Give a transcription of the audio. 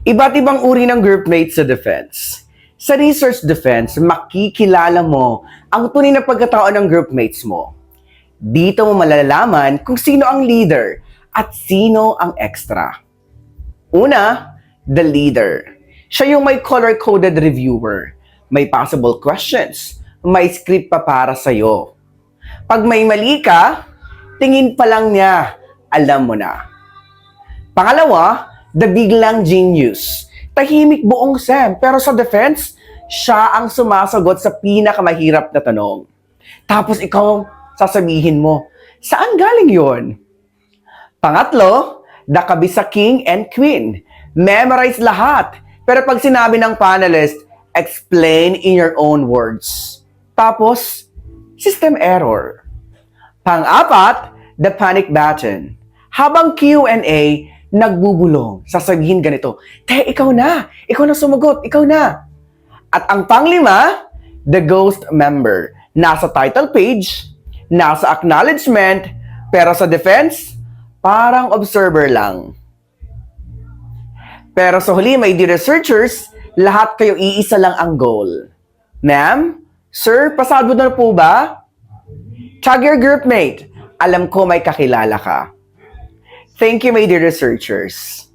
Iba't ibang uri ng groupmates sa defense. Sa research defense, makikilala mo ang tunay na pagkatao ng groupmates mo. Dito mo malalaman kung sino ang leader at sino ang extra. Una, the leader. Siya yung may color-coded reviewer. May possible questions. May script pa para sa'yo. Pag may mali ka, tingin pa lang niya, alam mo na. Pangalawa, the biglang genius. Tahimik buong SEM, pero sa defense, siya ang sumasagot sa pinakamahirap na tanong. Tapos ikaw, sasabihin mo, saan galing yon? Pangatlo, the kabisa king and queen. Memorize lahat. Pero pag sinabi ng panelist, explain in your own words. Tapos, system error. Pang-apat, the panic button. Habang Q&A, nagbubulong. Sasabihin ganito, ikaw na. Ikaw na sumagot. Ikaw na. At ang panglima, the ghost member. Nasa title page, nasa acknowledgement, pero sa defense, parang observer lang. Pero sa huli, my dear researchers, lahat kayo iisa lang ang goal. Ma'am, sir, pasado na po ba? Tag your groupmate. Alam ko may kakilala ka. Thank you, my dear researchers.